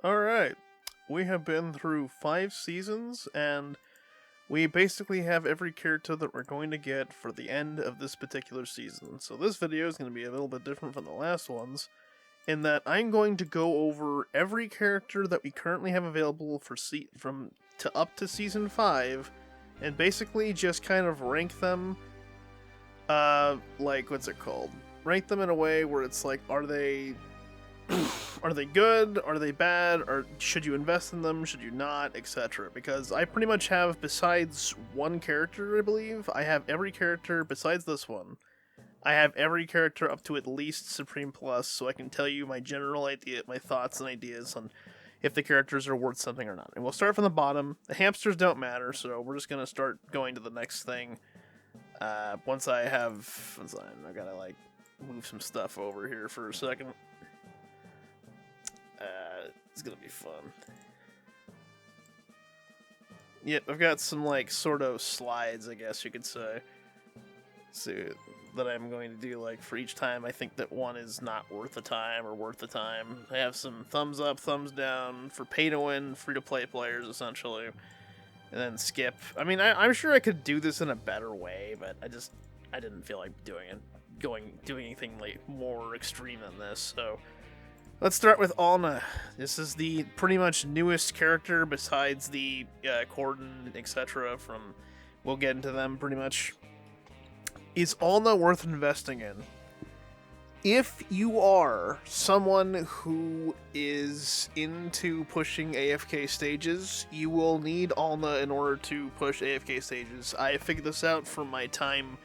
Alright, we have been through 5 seasons, and we basically have every character that we're going to get for the end of this particular season. So this video is going to be a little bit different from the last ones, in that I'm going to go over every character that we currently have available for up to Season 5, and basically just kind of rank them, what's it called? Rank them in a way where it's like, are they good? Are they bad? Or should you invest in them? Should you not? Etc. Because I pretty much have, besides one character, I believe, I have every character besides this one. I have every character up to at least Supreme Plus, so I can tell you my general idea, my thoughts and ideas on if the characters are worth something or not. And we'll start from the bottom. The hamsters don't matter, so we're just gonna start going to the next thing. I gotta move some stuff over here for a second. It's gonna be fun. Yep, I've got some, sort of slides, I guess you could say. So, that I'm going to do, for each time I think that one is not worth the time or worth the time. I have some thumbs up, thumbs down for pay-to-win, free-to-play players, essentially. And then skip. I mean, I'm sure I could do this in a better way, but I didn't feel like doing anything, more extreme than this, so... Let's start with Alna. This is the pretty much newest character besides the Corden, etc. We'll get into them pretty much. Is Alna worth investing in? If you are someone who is into pushing AFK stages, you will need Alna in order to push AFK stages. I figured this out from my time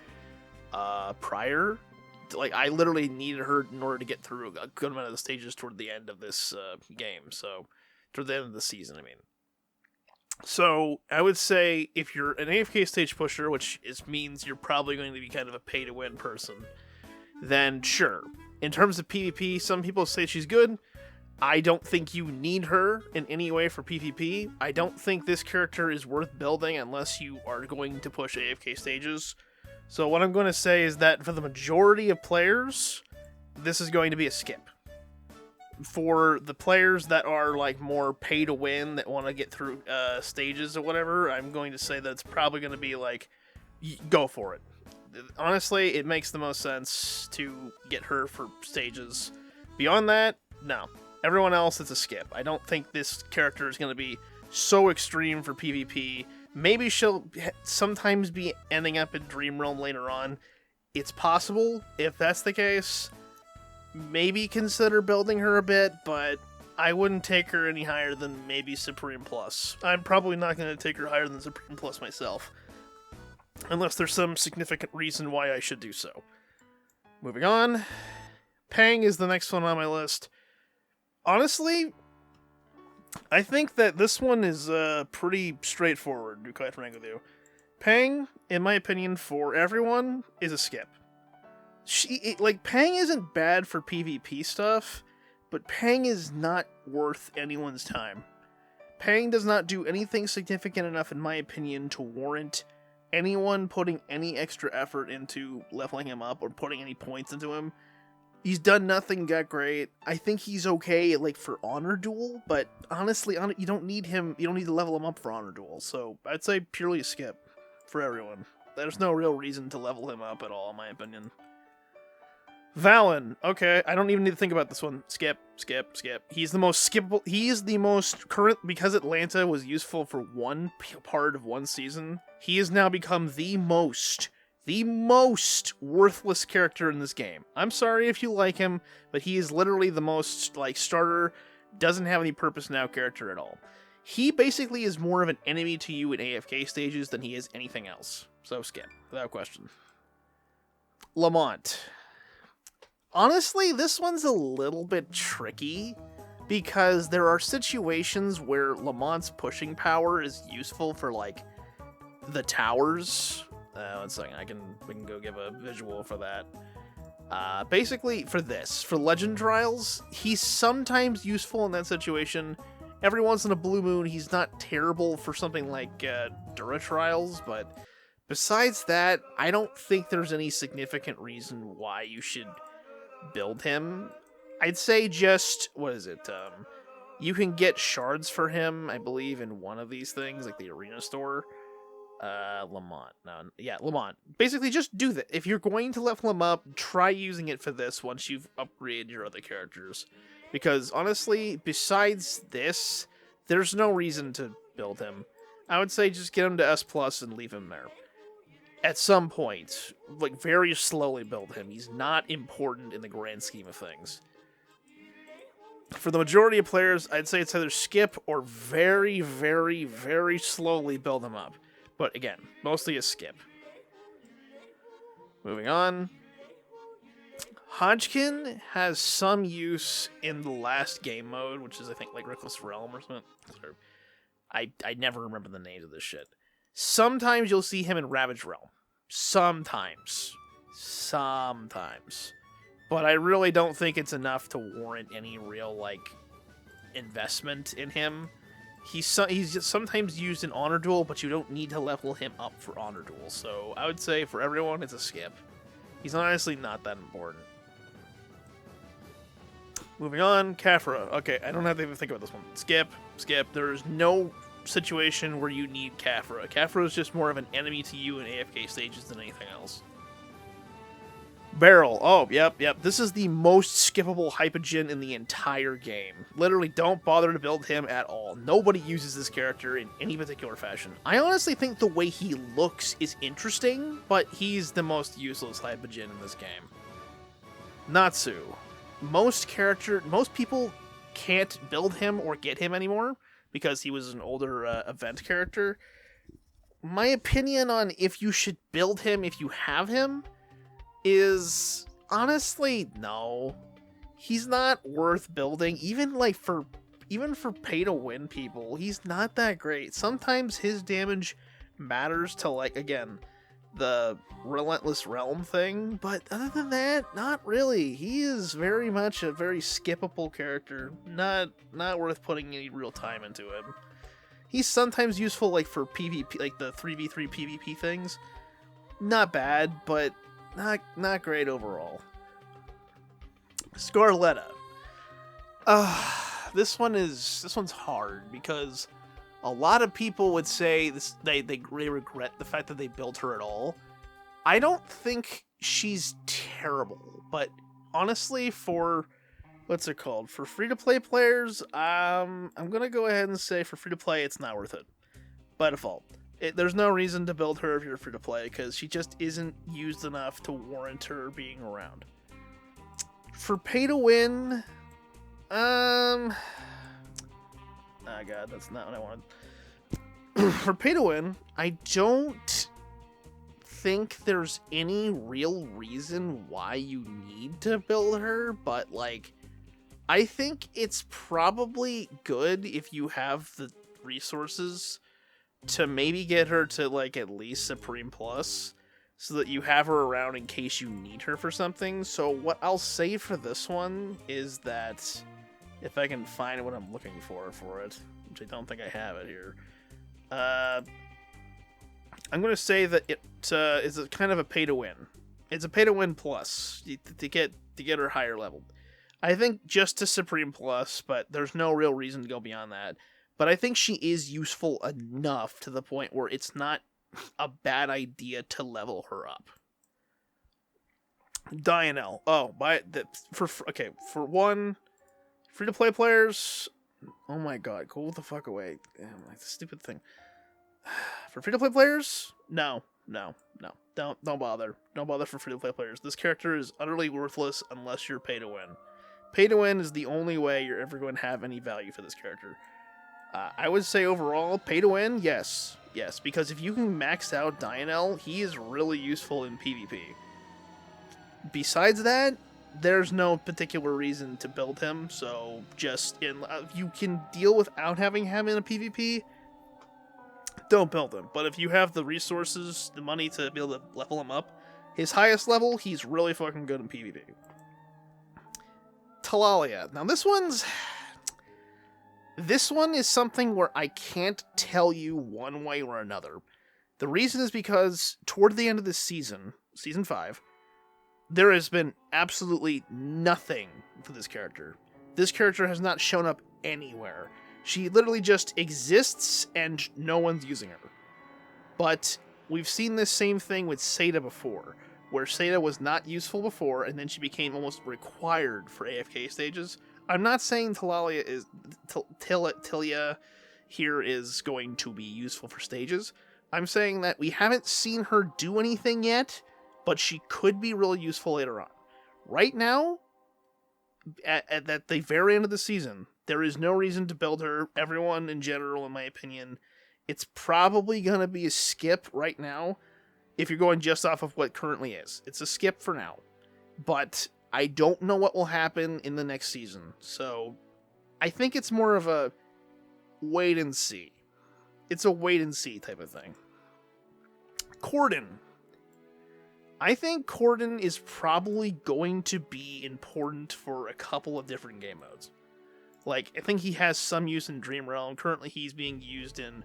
prior. I literally needed her in order to get through a good amount of the stages toward the end of this game. So, toward the end of the season, I mean. So, I would say if you're an AFK stage pusher, which means you're probably going to be kind of a pay-to-win person, then sure. In terms of PvP, some people say she's good. I don't think you need her in any way for PvP. I don't think this character is worth building unless you are going to push AFK stages. So what I'm going to say is that for the majority of players, this is going to be a skip. For the players that are more pay to win, that want to get through stages or whatever, I'm going to say that it's probably going to be go for it. Honestly, it makes the most sense to get her for stages. Beyond that, no. Everyone else, it's a skip. I don't think this character is going to be so extreme for PvP. Maybe she'll sometimes be ending up in Dream Realm later on. It's possible. If that's the case, maybe consider building her a bit, but I wouldn't take her any higher than maybe Supreme Plus. I'm probably not going to take her higher than Supreme Plus myself, unless there's some significant reason why I should do so. Moving on. Pang is the next one on my list. Honestly, I think that this one is pretty straightforward, to be quite frank with you. Pang, in my opinion, for everyone, is a skip. Pang isn't bad for PvP stuff, but Pang is not worth anyone's time. Pang does not do anything significant enough, in my opinion, to warrant anyone putting any extra effort into leveling him up or putting any points into him. He's done nothing that great. I think he's okay, for Honor Duel, but honestly, you don't need him. You don't need to level him up for Honor Duel, so I'd say purely a skip for everyone. There's no real reason to level him up at all, in my opinion. Valen, okay, I don't even need to think about this one. Skip, skip, skip. He's the most skippable. He is the most current, because Atlanta was useful for one part of one season. He has now become the most worthless character in this game. I'm sorry if you like him, but he is literally the most, starter, doesn't have any purpose now character at all. He basically is more of an enemy to you in AFK stages than he is anything else. So skip, without question. Lamont. Honestly, this one's a little bit tricky, because there are situations where Lamont's pushing power is useful for, the towers. 1 second, we can go give a visual for that. Basically, for Legend Trials, he's sometimes useful in that situation. Every once in a blue moon, he's not terrible for something like Dura Trials, but besides that, I don't think there's any significant reason why you should build him. I'd say just, You can get shards for him, I believe, in one of these things, like the arena store. Lamont. No, yeah, Lamont. Basically, just do that. If you're going to level him up, try using it for this once you've upgraded your other characters. Because, honestly, besides this, there's no reason to build him. I would say just get him to S+, and leave him there. At some point, like, very slowly build him. He's not important in the grand scheme of things. For the majority of players, I'd say it's either skip or very, very, very slowly build him up. But again, mostly a skip. Moving on. Hodgkin has some use in the last game mode, which is, I think, like Reckless Realm or something. I never remember the names of this shit. Sometimes you'll see him in Ravage Realm. Sometimes. But I really don't think it's enough to warrant any real, like, investment in him. He's sometimes used in Honor Duel, but you don't need to level him up for Honor Duel. So I would say for everyone, it's a skip. He's honestly not that important. Moving on, Khafra. Okay, I don't have to even think about this one. Skip. There's no situation where you need Khafra. Khafra is just more of an enemy to you in AFK stages than anything else. Barrel. Oh, yep. This is the most skippable Hypogean in the entire game. Literally, don't bother to build him at all. Nobody uses this character in any particular fashion. I honestly think the way he looks is interesting, but he's the most useless Hypogean in this game. Natsu. Most people can't build him or get him anymore because he was an older event character. My opinion on if you should build him if you have him is honestly no. He's not worth building, even for pay to win people. He's not that great. Sometimes his damage matters to, like, again, the Relentless Realm thing, but other than that, not really. He is very much a very skippable character. Not worth putting any real time into him. He's sometimes useful, like, for PvP, like the 3v3 PvP things. Not bad, but not great overall. Scarletta. This one's hard because a lot of people would say they regret the fact that they built her at all. I don't think she's terrible, but honestly, for what's it called? For free-to-play players, I'm gonna go ahead and say for free-to-play, it's not worth it. By default. There's no reason to build her if you're free-to-play, because she just isn't used enough to warrant her being around. For pay-to-win, oh god, that's not what I wanted. For pay-to-win, I don't think there's any real reason why you need to build her, but, like, I think it's probably good if you have the resources to maybe get her to, like, at least Supreme Plus, so that you have her around in case you need her for something. So what I'll say for this one is that, if I can find what I'm looking for it, which I don't think I have it here, I'm going to say that it is a kind of a pay-to-win. It's a pay-to-win plus, to get her higher leveled. I think just to Supreme Plus, but there's no real reason to go beyond that. But I think she is useful enough to the point where it's not a bad idea to level her up. Dianel. Oh, for one, free-to-play players. Oh my god, go the fuck away. Damn, like the stupid thing. For free-to-play players, no. Don't bother. Don't bother for free-to-play players. This character is utterly worthless unless you're pay-to-win. Pay-to-win is the only way you're ever going to have any value for this character. I would say overall, pay-to-win, yes, because if you can max out Dianel, he is really useful in PvP. Besides that, there's no particular reason to build him, so just if you can deal without having him in a PvP, don't build him. But if you have the resources, the money to be able to level him up, his highest level, he's really fucking good in PvP. Talalia. Now this one is something where I can't tell you one way or another. The reason is because toward the end of this season, Season 5, there has been absolutely nothing for this character. This character has not shown up anywhere. She literally just exists and no one's using her. But we've seen this same thing with Seda before, where Seda was not useful before, and then she became almost required for AFK stages. I'm not saying Tilia here is going to be useful for stages. I'm saying that we haven't seen her do anything yet, but she could be really useful later on. Right now, at the very end of the season, there is no reason to build her. Everyone in general, in my opinion, it's probably going to be a skip right now if you're going just off of what currently is. It's a skip for now. But I don't know what will happen in the next season. So I think it's more of a wait and see. It's a wait and see type of thing. Corden. I think Corden is probably going to be important for a couple of different game modes. Like, I think he has some use in Dream Realm. Currently, he's being used in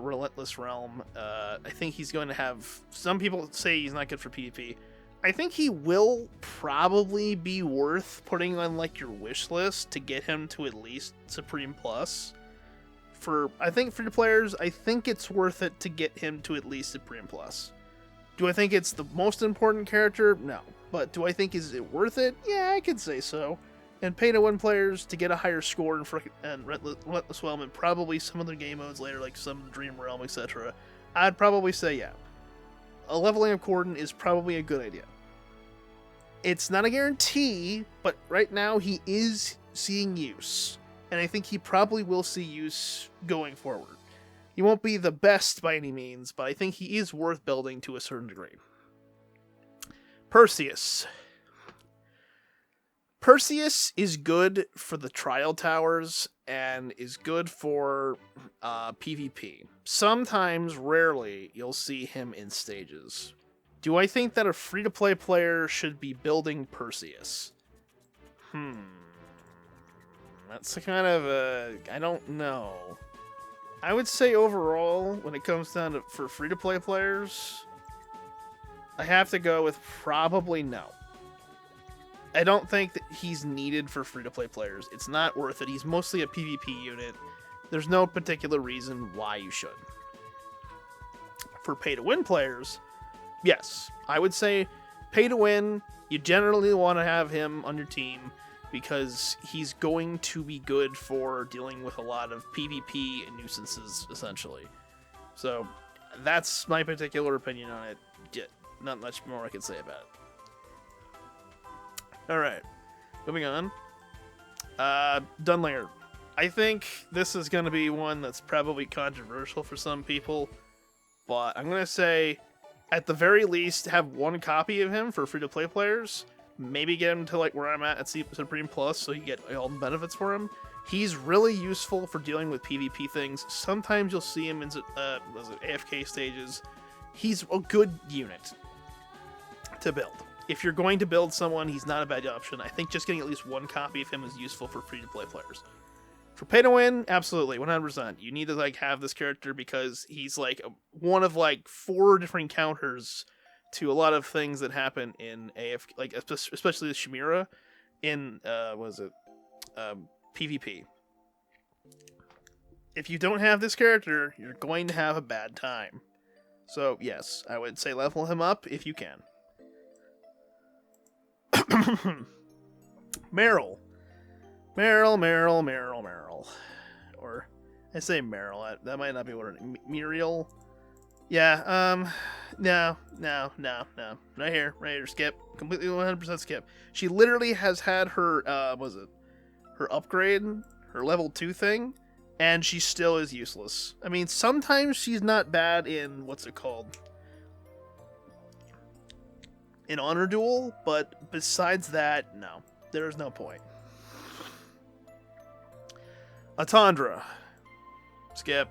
Relentless Realm. I think he's going to have... Some people say he's not good for PvP. I think he will probably be worth putting on, like, your wish list to get him to at least Supreme Plus. I think for the players, I think it's worth it to get him to at least Supreme Plus. Do I think it's the most important character? No. But do I think is it worth it? Yeah, I could say so. And pay-to-win players to get a higher score and Relentless Realm and probably some other game modes later, like some Dream Realm, etc. I'd probably say yeah. A leveling of Corden is probably a good idea. It's not a guarantee, but right now he is seeing use. And I think he probably will see use going forward. He won't be the best by any means, but I think he is worth building to a certain degree. Perseus. Perseus is good for the trial towers and is good for PvP. Sometimes, rarely, you'll see him in stages. Do I think that a free-to-play player should be building Perseus? That's kind of a... I don't know. I would say overall, when it comes down to for free-to-play players, I have to go with probably no. I don't think that he's needed for free-to-play players. It's not worth it. He's mostly a PvP unit. There's no particular reason why you should. For pay-to-win players, yes. I would say pay-to-win, you generally want to have him on your team because he's going to be good for dealing with a lot of PvP and nuisances, essentially. So, that's my particular opinion on it. Not much more I can say about it. Alright, moving on. Dunlinger. I think this is going to be one that's probably controversial for some people, but I'm going to say, at the very least, have one copy of him for free-to-play players. Maybe get him to like where I'm at Supreme Plus so you get all the benefits for him. He's really useful for dealing with PvP things. Sometimes you'll see him in AFK stages. He's a good unit to build. If you're going to build someone, he's not a bad option. I think just getting at least one copy of him is useful for free-to-play players. For pay-to-win, absolutely, 100%. You need to like have this character because he's like one of like 4 different counters to a lot of things that happen in AFK, like especially the Chimera in PvP. If you don't have this character, you're going to have a bad time. So yes, I would say level him up if you can. Meryl. Or I say Meryl. That might not be what it is. Muriel. Yeah, no. Right here, skip. Completely 100% skip. She literally has had her, her upgrade, her level 2 thing, and she still is useless. I mean, sometimes she's not bad in, in Honor Duel, but besides that, no. There's no point. Atandra. Skip.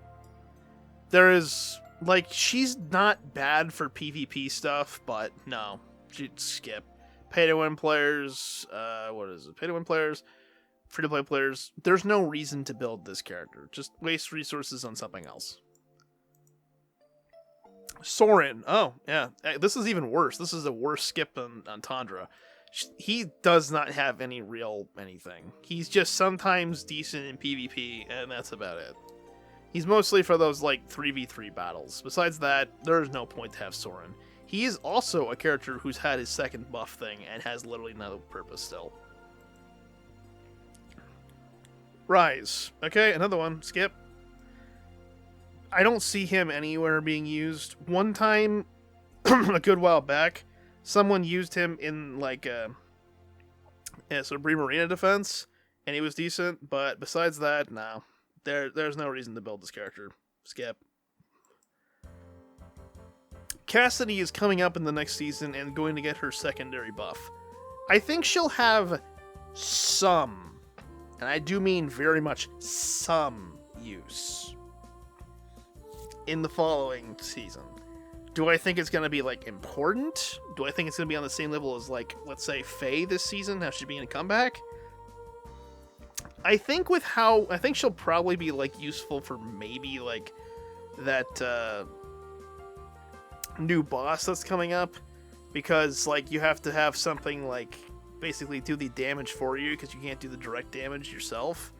There is... Like, she's not bad for PvP stuff, but no. She'd skip. Pay-to-win players, Pay-to-win players, free-to-play players, there's no reason to build this character. Just waste resources on something else. Sorin. Oh, yeah. This is even worse. This is a worse skip on Tundra. he does not have any real anything. He's just sometimes decent in PvP, and that's about it. He's mostly for those, like, 3v3 battles. Besides that, there's no point to have Soren. He is also a character who's had his second buff thing and has literally no purpose still. Rise. Okay, another one. Skip. I don't see him anywhere being used. One time, a good while back, someone used him in, like, a Supreme Arena defense, and he was decent, but besides that, no. There's no reason to build this character. Skip. Cassidy is coming up in the next season and going to get her secondary buff. I think she'll have some, and I do mean very much some, use in the following season. Do I think it's going to be, like, important? Do I think it's going to be on the same level as, like, let's say, Faye this season? How she'd be in a comeback? I think she'll probably be, like, useful for maybe, like, that, new boss that's coming up. Because, like, you have to have something, like, basically do the damage for you, because you can't do the direct damage yourself.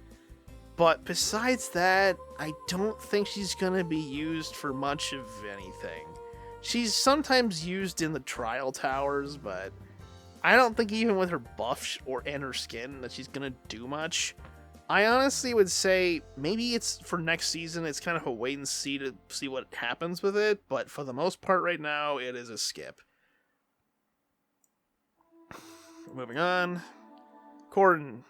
But besides that, I don't think she's gonna be used for much of anything. She's sometimes used in the trial towers, but I don't think even with her buff and her skin that she's gonna do much. I honestly would say maybe it's for next season, it's kind of a wait and see to see what happens with it, but for the most part right now, it is a skip. Moving on. Corden.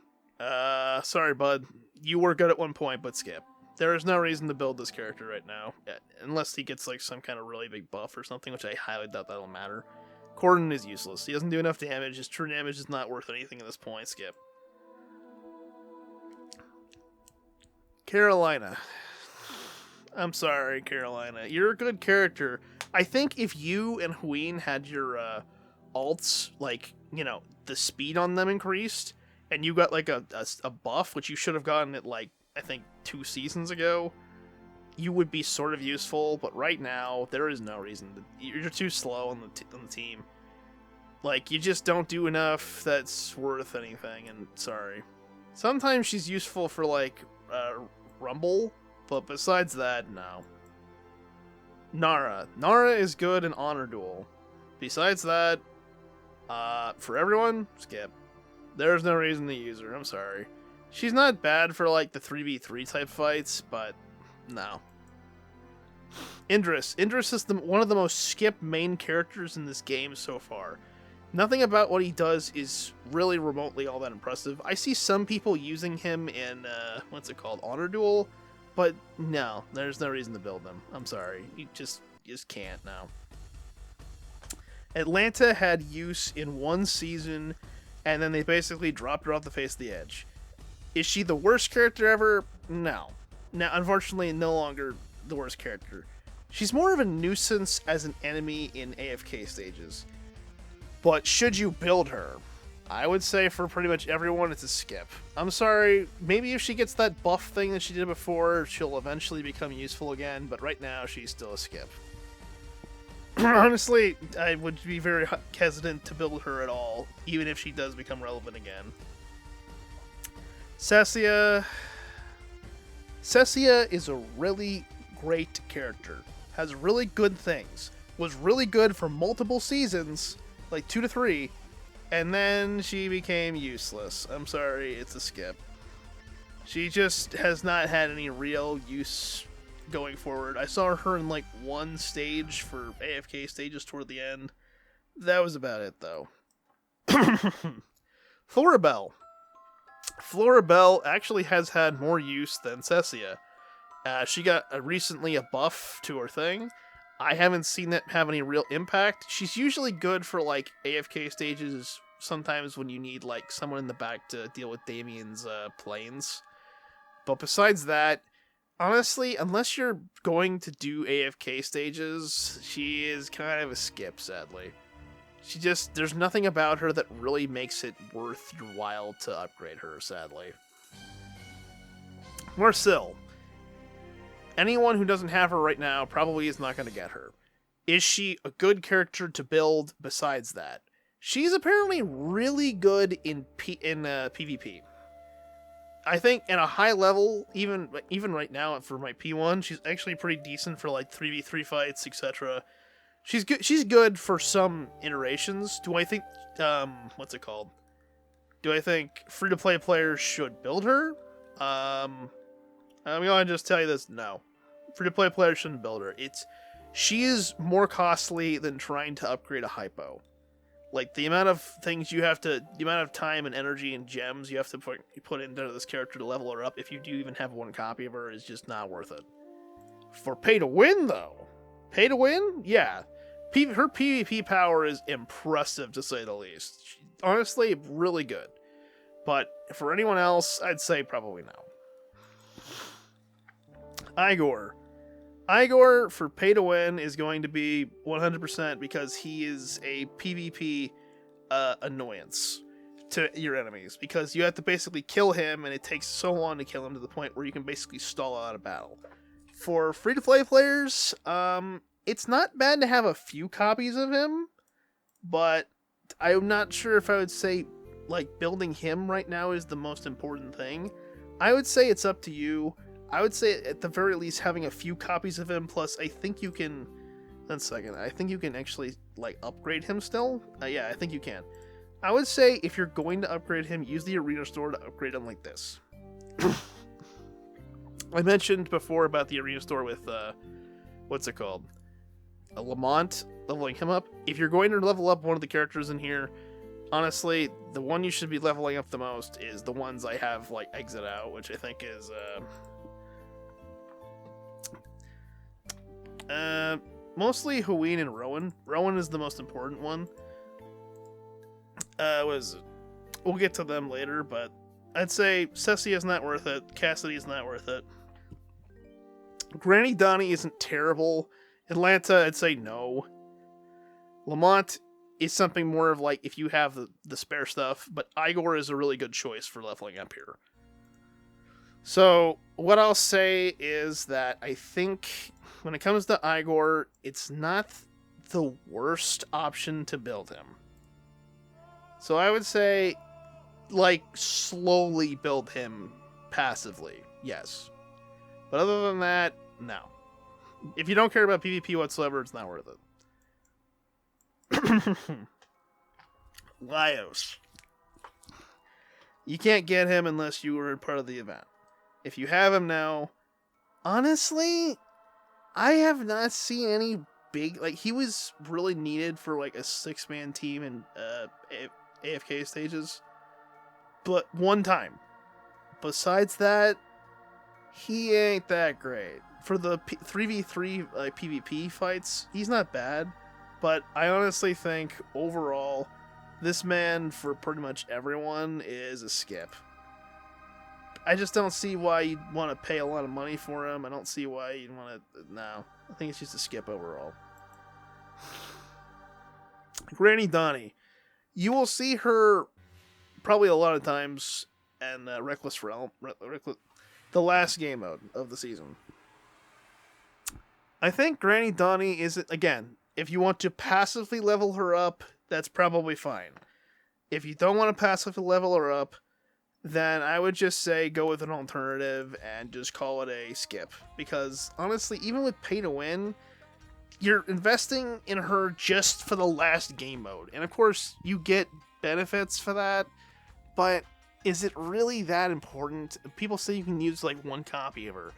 Sorry, bud. You were good at one point, but skip. There is no reason to build this character right now, unless he gets like some kind of really big buff or something, which I highly doubt that'll matter. Corden is useless. He doesn't do enough damage. His true damage is not worth anything at this point. Skip. Carolina. I'm sorry, Carolina. You're a good character. I think if you and Hueen had your alts, like, you know, the speed on them increased, and you got like a buff, which you should have gotten at like, I think 2 seasons ago, you would be sort of useful, but right now, there is no reason. You're too slow on the team. Like, you just don't do enough that's worth anything, and sorry. Sometimes she's useful for, like, Rumble, but besides that, no. Nara. Nara is good in Honor Duel. Besides that, for everyone, skip. There's no reason to use her, I'm sorry. She's not bad for, like, the 3v3 type fights, but no. Indris. Indris is one of the most skipped main characters in this game so far. Nothing about what he does is really remotely all that impressive. I see some people using him in, what's it called, Honor Duel, but no, there's no reason to build them. I'm sorry. You just can't now. Atlanta had use in 1 season, and then they basically dropped her off the face of the edge. Is she the worst character ever? No. Now, unfortunately, no longer the worst character. She's more of a nuisance as an enemy in AFK stages. But should you build her? I would say for pretty much everyone, it's a skip. I'm sorry, maybe if she gets that buff thing that she did before, she'll eventually become useful again, but right now, she's still a skip. Honestly, I would be very hesitant to build her at all, even if she does become relevant again. Cessia. Cessia is a really great character. Has really good things. Was really good for multiple seasons, like 2 to 3, and then she became useless. I'm sorry, it's a skip. She just has not had any real use going forward. I saw her in like 1 stage for AFK stages toward the end. That was about it, though. Floribel. Floribel actually has had more use than Cessia. She got recently a buff to her thing. I haven't seen that have any real impact. She's usually good for like AFK stages, sometimes when you need like someone in the back to deal with Damien's planes. But besides that, honestly, unless you're going to do AFK stages, she is kind of a skip, sadly. There's nothing about her that really makes it worth your while to upgrade her, sadly. Marcel. Anyone who doesn't have her right now probably is not going to get her. Is she a good character to build besides that? She's apparently really good in PvP. I think at a high level, even right now for my P1, she's actually pretty decent for like 3v3 fights, etc. She's good. She's good for some iterations. Do I think what's it called? Do I think free-to-play players should build her? I'm going to just tell you this: no, free-to-play players shouldn't build her. She is more costly than trying to upgrade a hypo. Like, the amount of time and energy and gems you have to put into this character to level her up, if you do even have one copy of her, is just not worth it. For pay to win, though. Pay to win? Yeah. Her PvP power is impressive, to say the least. Honestly, really good. But for anyone else, I'd say probably no. Igor, for pay to win, is going to be 100% because he is a PvP annoyance to your enemies. Because you have to basically kill him, and it takes so long to kill him to the point where you can basically stall out a battle. For free-to-play players, it's not bad to have a few copies of him, but I'm not sure if I would say, like, building him right now is the most important thing. I would say it's up to you. I would say, at the very least, having a few copies of him, plus I think you can... One second, I think you can actually, like, upgrade him still? Yeah, I think you can. I would say, if you're going to upgrade him, use the Arena Store to upgrade him like this. I mentioned before about the Arena Store with, what's it called? Lamont, leveling him up. If you're going to level up one of the characters in here, honestly, the one you should be leveling up the most is the ones I have, like, exit out, which I think is, mostly Hween and Rowan. Rowan is the most important one. We'll get to them later, but I'd say Ceci is not worth it. Cassidy is not worth it. Granny Donnie isn't terrible. Atlanta, I'd say no. Lamont is something more of like if you have the spare stuff, but Igor is a really good choice for leveling up here. So, what I'll say is that I think when it comes to Igor, it's not the worst option to build him. So I would say, like, slowly build him passively, yes. But other than that, no. If you don't care about PvP whatsoever, it's not worth it. Laios. You can't get him unless you were part of the event. If you have him now, honestly, I have not seen any big... Like, he was really needed for, like, a 6-man team in AFK stages. But one time. Besides that, he ain't that great. For the 3v3 PvP fights, he's not bad. But I honestly think, overall, this man, for pretty much everyone, is a skip. I just don't see why you'd want to pay a lot of money for him. I don't see why you'd want to... No. I think it's just a skip overall. Granny Donnie. You will see her probably a lot of times in Reckless Realm. The last game mode of the season. I think Granny Donnie is... Again, if you want to passively level her up, that's probably fine. If you don't want to passively level her up, then I would just say go with an alternative and just call it a skip. Because, honestly, even with pay to win, you're investing in her just for the last game mode. And, of course, you get benefits for that, but is it really that important? People say you can use, like, one copy of her.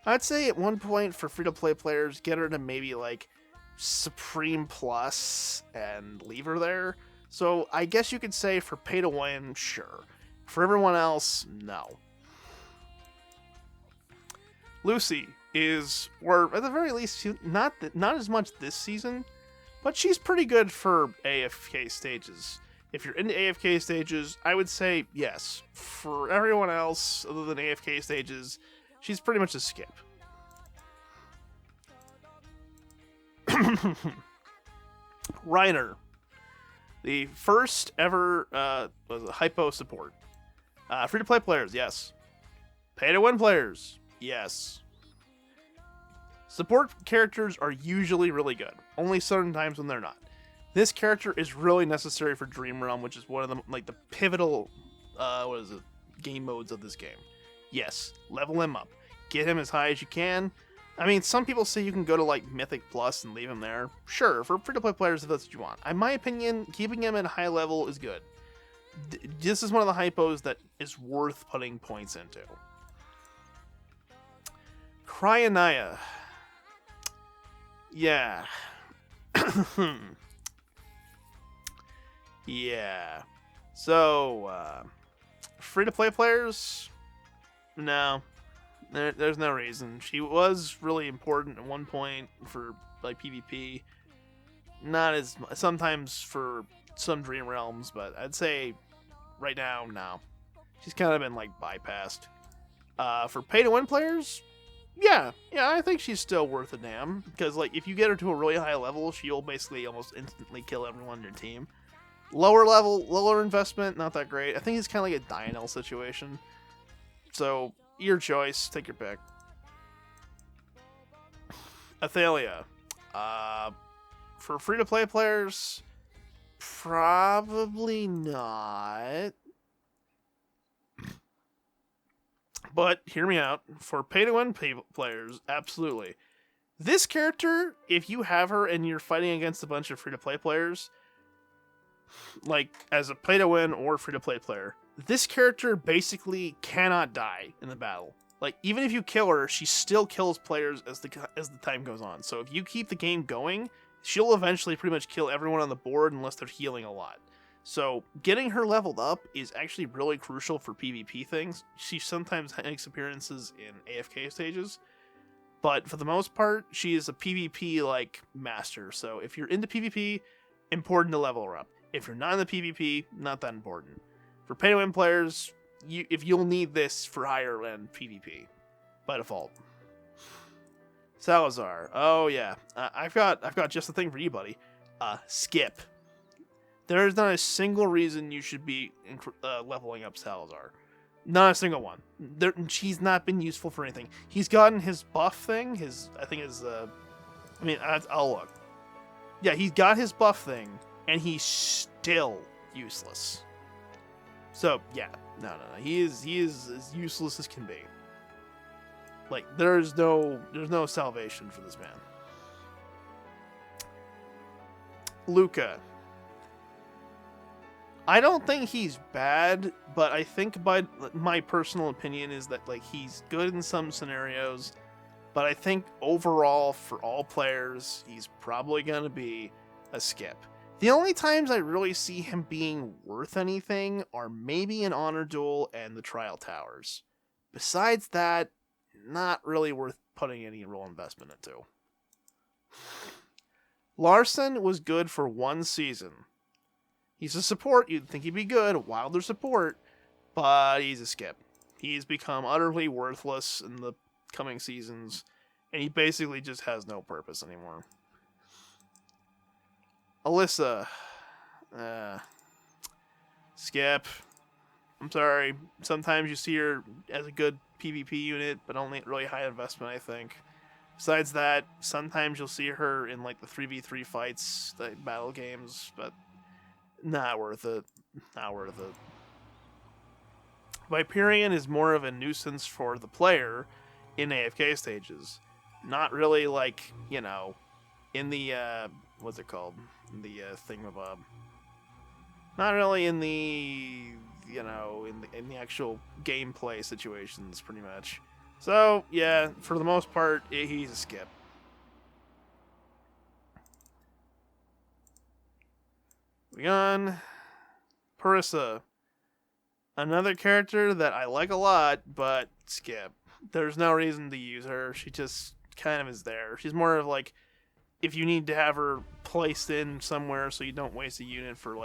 I'd say at one point for free-to-play players, get her to maybe, like, Supreme Plus and leave her there. So, I guess you could say for pay to win, sure. For everyone else, no. Lucy is, or at the very least, not as much this season, but she's pretty good for AFK stages. If you're into AFK stages, I would say yes. For everyone else, other than AFK stages, she's pretty much a skip. Reiner. The first ever was a hypo support. Free-to-play players, yes. Pay-to-win players, yes. Support characters are usually really good. Only certain times when they're not. This character is really necessary for Dream Realm, which is one of the the pivotal game modes of this game. Yes, level him up. Get him as high as you can. I mean, some people say you can go to Mythic Plus and leave him there. Sure, for free-to-play players if that's what you want. In my opinion, keeping him at a high level is good. This is one of the hypos that is worth putting points into. Cryonia. Yeah. Yeah. So, free-to-play players? No. There's no reason. She was really important at one point for PvP. Not as sometimes for some Dream Realms, but I'd say right now, no. She's kind of been bypassed. For pay-to-win players, yeah, I think she's still worth a damn because if you get her to a really high level, she'll basically almost instantly kill everyone on your team. Lower level, lower investment, not that great. I think it's kind of like a Dianel situation. So, your choice. Take your pick. Athalia. For free-to-play players, probably not. But, hear me out. For pay-to-win players, absolutely. This character, if you have her and you're fighting against a bunch of free-to-play players, as a pay-to-win or free-to-play player, this character basically cannot die in the battle. Even if you kill her, she still kills players as the time goes on. So if you keep the game going, she'll eventually pretty much kill everyone on the board unless they're healing a lot. So getting her leveled up is actually really crucial for PvP things. She sometimes makes appearances in AFK stages, but for the most part, she is a PvP master. So if you're into PvP, important to level her up. If you're not in the PvP, not that important. For pay-to-win players, you'll need this for higher end PvP by default. Salazar. Oh yeah, I've got just the thing for you, buddy. Skip. There is not a single reason you should be leveling up Salazar. Not a single one. She's not been useful for anything. He's gotten his buff thing. I'll look. Yeah, he's got his buff thing, and he's still useless. So yeah, no. He is as useless as can be. There's no salvation for this man. Luca. I don't think he's bad, but I think my personal opinion is that he's good in some scenarios, but I think overall for all players, he's probably gonna be a skip. The only times I really see him being worth anything are maybe in Honor Duel and the Trial Towers. Besides that, not really worth putting any real investment into. Larson was good for one season. He's a support, you'd think he'd be good, Wilder support, but he's a skip. He's become utterly worthless in the coming seasons, and he basically just has no purpose anymore. Alyssa. Skip. I'm sorry. Sometimes you see her as a good PvP unit, but only at really high investment, I think. Besides that, sometimes you'll see her in the 3v3 fights, the battle games, but not worth it. Not worth it. Viperion is more of a nuisance for the player in AFK stages. Not really in the, what's it called? The thingamabob. Not really in the, in the actual gameplay situations, pretty much. So, yeah, for the most part, he's a skip. Moving on. Parissa. Another character that I like a lot, but skip. There's no reason to use her. She just kind of is there. She's more of if you need to have her placed in somewhere so you don't waste a unit for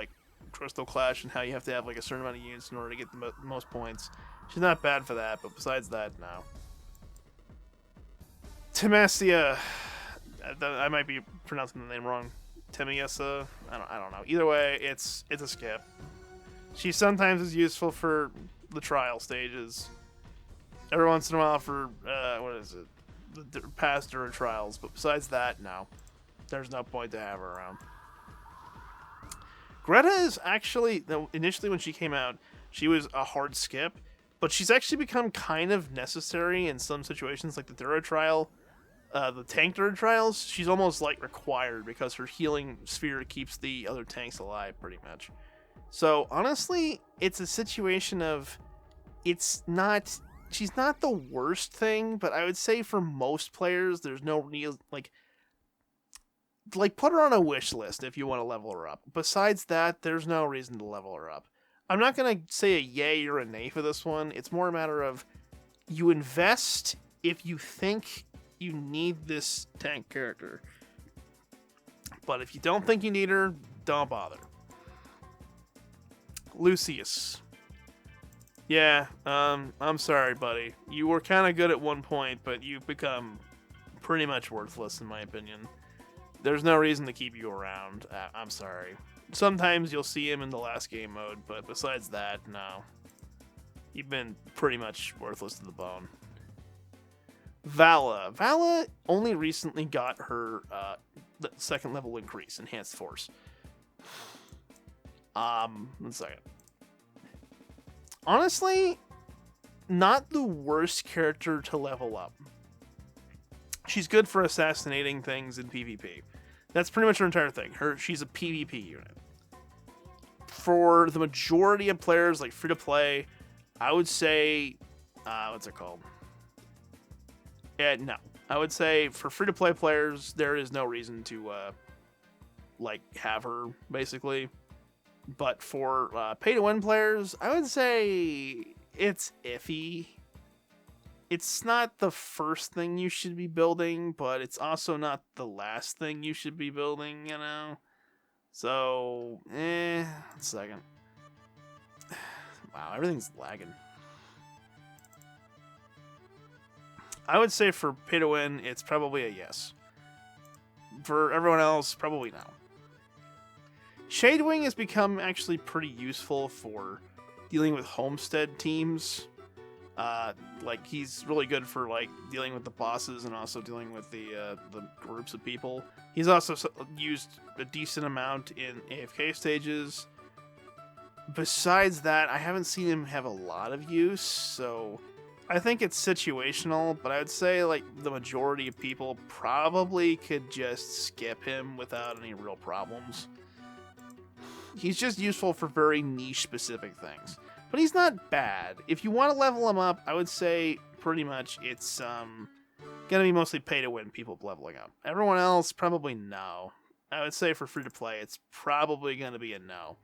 Crystal Clash and how you have to have a certain amount of units in order to get the most points. She's not bad for that, but besides that, no. Timesia. I might be pronouncing the name wrong. Timiasa. I don't know. Either way, it's a skip. She sometimes is useful for the trial stages. Every once in a while for the past Dura trials, but besides that, no. There's no point to have her around. Greta is actually, initially when she came out, she was a hard skip, but she's actually become kind of necessary in some situations, like the Dura trial, the tank Dura trials. She's almost like required because her healing sphere keeps the other tanks alive, pretty much. So honestly, it's a situation of, she's not the worst thing, but I would say for most players, there's no real, like put her on a wish list if you want to level her up. Besides that, there's no reason to level her up. I'm not going to say a yay or a nay for this one. It's more a matter of you invest if you think you need this tank character. But if you don't think you need her, don't bother. Lucius. Yeah, I'm sorry, buddy. You were kind of good at one point, but you've become pretty much worthless, in my opinion. There's no reason to keep you around. I'm sorry. Sometimes you'll see him in the last game mode, but besides that, no. You've been pretty much worthless to the bone. Vala. Vala only recently got her second level increase, Enhanced Force. 1 second. Honestly, not the worst character to level up. She's good for assassinating things in PvP. That's pretty much her entire thing. She's a PvP unit. For the majority of players, like free-to-play, I would say... what's it called? Yeah, no. I would say for free-to-play players, there is no reason to, have her, basically. But for pay-to-win players, I would say it's iffy. It's not the first thing you should be building, but it's also not the last thing you should be building, you know? So, 1 second. Wow, everything's lagging. I would say for pay-to-win, it's probably a yes. For everyone else, probably no. Shadewing has become actually pretty useful for dealing with homestead teams. He's really good for dealing with the bosses and also dealing with the groups of people. He's also used a decent amount in AFK stages. Besides that, I haven't seen him have a lot of use, so I think it's situational, but I would say the majority of people probably could just skip him without any real problems. He's just useful for very niche specific things. But he's not bad. If you want to level him up, I would say pretty much it's gonna be mostly pay to win people leveling up. Everyone else, probably no. I would say for free to play, it's probably gonna be a no.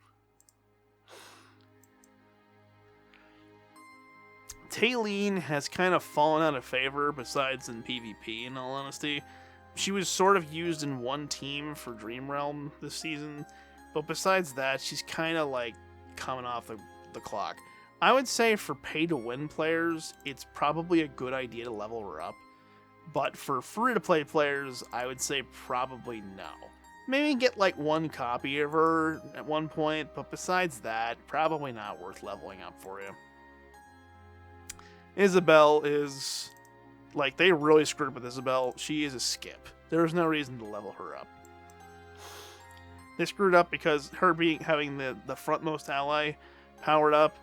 Taylene has kind of fallen out of favor besides in PvP, in all honesty. She was sort of used in one team for Dream Realm this season, but besides that, she's kind of coming off the clock. I would say for pay-to-win players, it's probably a good idea to level her up, but for free-to-play players, I would say probably no. Maybe get one copy of her at one point, but besides that, probably not worth leveling up for you. Isabel is... they really screwed up with Isabel. She is a skip. There's no reason to level her up. They screwed up because her having the frontmost ally powered up,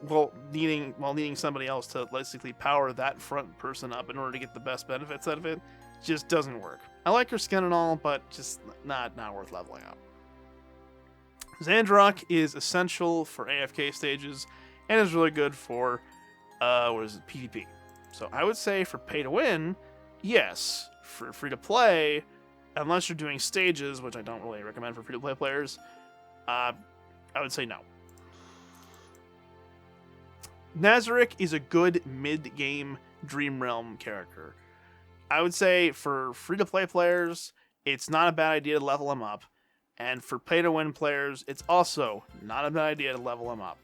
while needing somebody else to basically power that front person up in order to get the best benefits out of it, just doesn't work. I like her skin and all, but just not worth leveling up. Xandrock is essential for AFK stages and is really good for PvP. So I would say for pay to win, yes. For free to play, unless you're doing stages, which I don't really recommend for free to play players, I would say no. Nazarick is a good mid-game Dream Realm character. I would say for free-to-play players, it's not a bad idea to level him up. And for pay-to-win players, it's also not a bad idea to level him up.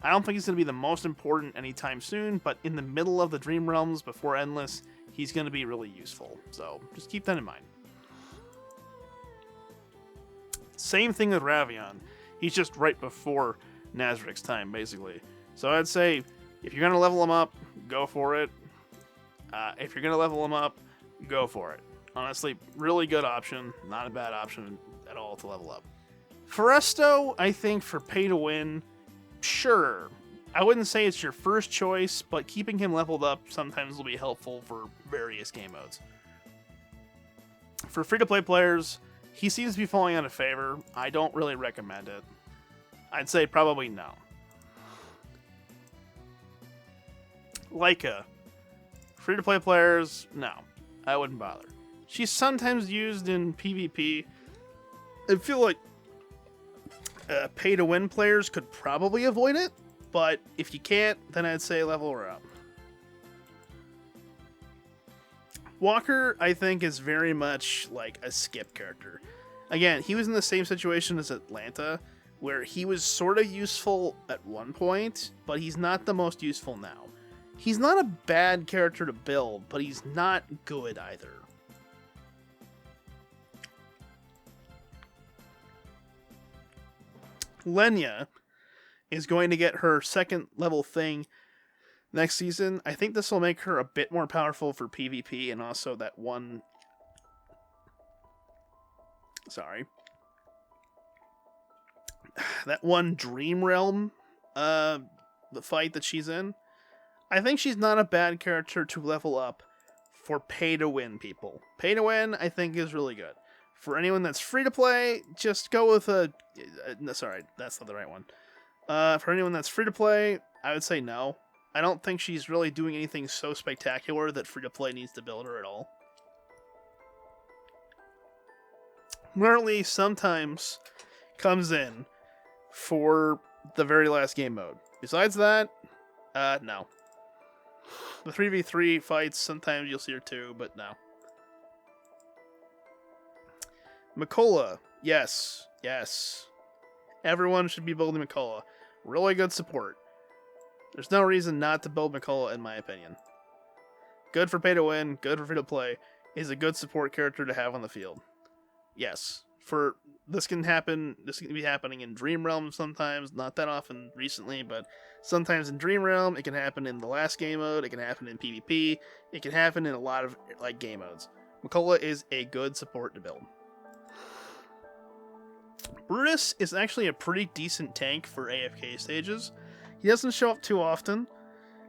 I don't think he's going to be the most important anytime soon, but in the middle of the Dream Realms before Endless, he's going to be really useful. So just keep that in mind. Same thing with Ravion. He's just right before Nazarick's time, basically. So I'd say, if you're going to level him up, go for it. If you're going to level him up, go for it. Honestly, really good option. Not a bad option at all to level up. Foresto, I think for pay to win, sure. I wouldn't say it's your first choice, but keeping him leveled up sometimes will be helpful for various game modes. For free-to-play players, he seems to be falling out of favor. I don't really recommend it. I'd say probably no. Leica. Free-to-play players, no. I wouldn't bother. She's sometimes used in PvP. I feel like pay-to-win players could probably avoid it, but if you can't, then I'd say level her up. Walker, I think, is very much like a skip character. Again, he was in the same situation as Atlanta, where he was sort of useful at one point, but he's not the most useful now. He's not a bad character to build, but he's not good either. Lenya is going to get her second level thing next season. I think this will make her a bit more powerful for PvP and also that one... Sorry. That one Dream Realm the fight that she's in. I think she's not a bad character to level up for pay-to-win people. Pay-to-win, I think, is really good. For anyone that's free-to-play, just go with a... sorry, that's not the right one. For anyone that's free-to-play, I would say no. I don't think she's really doing anything so spectacular that free-to-play needs to build her at all. Marley sometimes comes in for the very last game mode. Besides that, no. The 3v3 fights, sometimes you'll see her too, but no. Makola, yes. Everyone should be building Makola. Really good support. There's no reason not to build Makola, in my opinion. Good for pay to win, good for free to play, is a good support character to have on the field. Yes, this can be happening in Dream Realm sometimes, not that often recently, but sometimes in Dream Realm, it can happen in the last game mode, it can happen in PvP, it can happen in a lot of game modes. Makola is a good support to build. Brutus is actually a pretty decent tank for AFK stages. He doesn't show up too often.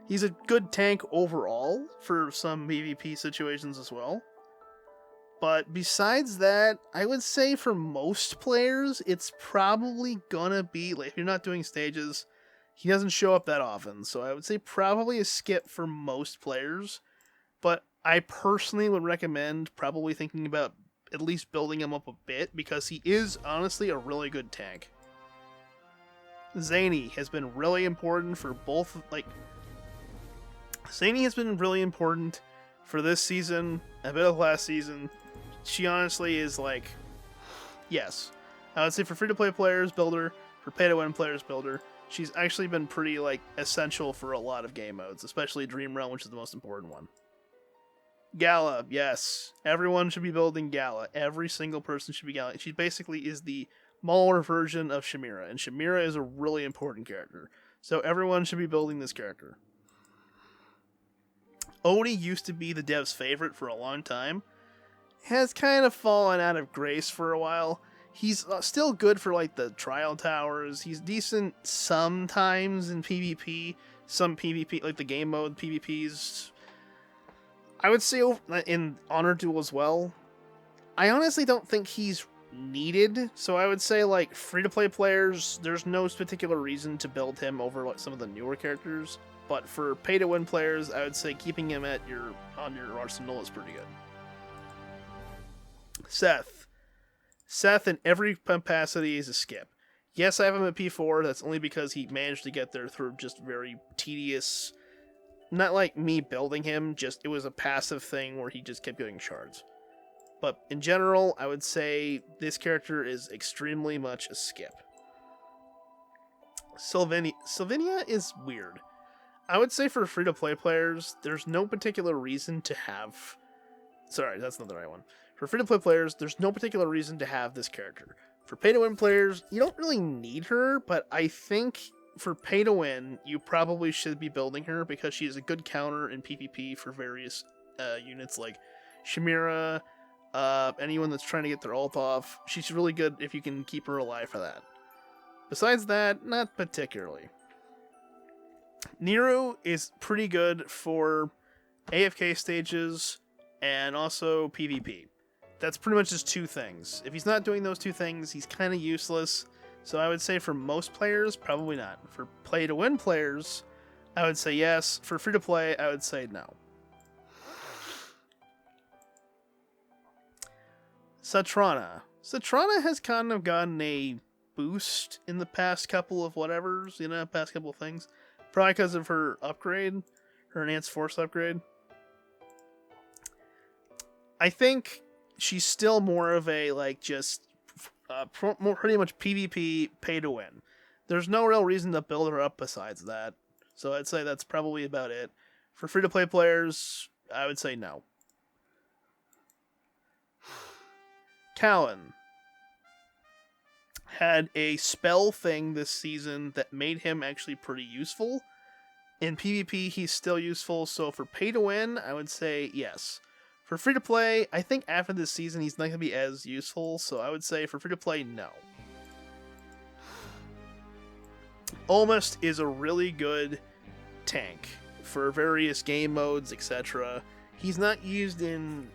He's a good tank overall for some PvP situations as well. But besides that, I would say for most players, it's probably gonna be, like, if you're not doing stages, he doesn't show up that often. So I would say probably a skip for most players. But I personally would recommend probably thinking about at least building him up a bit, because he is honestly a really good tank. Zany has been really important for both, Zany has been really important for this season, a bit of last season. She honestly is yes. I would say for free-to-play players, build her. For pay-to-win players, build her. She's actually been pretty, essential for a lot of game modes, especially Dream Realm, which is the most important one. Gala, yes. Everyone should be building Gala. Every single person should be Gala. She basically is the smaller version of Shamira, and Shamira is a really important character. So everyone should be building this character. Odie used to be the dev's favorite for a long time. Has kind of fallen out of grace for a while. He's still good for, the trial towers. He's decent sometimes in PvP. Some PvP, the game mode PvPs. I would say in Honor Duel as well. I honestly don't think he's needed, so I would say free-to-play players, there's no particular reason to build him over some of the newer characters, but for pay-to-win players, I would say keeping him on your arsenal is pretty good. Seth in every capacity is a skip. Yes, I have him at P4, that's only because he managed to get there through just very tedious, not like me building him, just it was a passive thing where he just kept getting shards. But in general, I would say this character is extremely much a skip. Sylvania is weird. I would say for free-to-play players, there's no particular reason to have... Sorry, that's not the right one. For free-to-play players, there's no particular reason to have this character. For pay-to-win players, you don't really need her, but I think for pay-to-win, you probably should be building her because she is a good counter in PvP for various units like Shamira, Anyone that's trying to get their ult off, she's really good if you can keep her alive for that. Besides that, not particularly. Nero is pretty good for AFK stages and also PvP. That's pretty much just two things. If he's not doing those two things, he's kind of useless. So I would say for most players, probably not. For play-to-win players, I would say yes. For free-to-play, I would say no. Satrana. Satrana has kind of gotten a boost in the past couple of whatevers, past couple of things. Probably because of her upgrade, her Enhanced Force upgrade. I think she's still more of a, pretty much PvP pay to win. There's no real reason to build her up besides that. So I'd say that's probably about it. For free-to-play players, I would say no. Talon had a spell thing this season that made him actually pretty useful. In PvP, he's still useful, so for pay-to-win, I would say yes. For free-to-play, I think after this season, he's not going to be as useful, so I would say for free-to-play, no. Almost is a really good tank for various game modes, etc. He's not used in,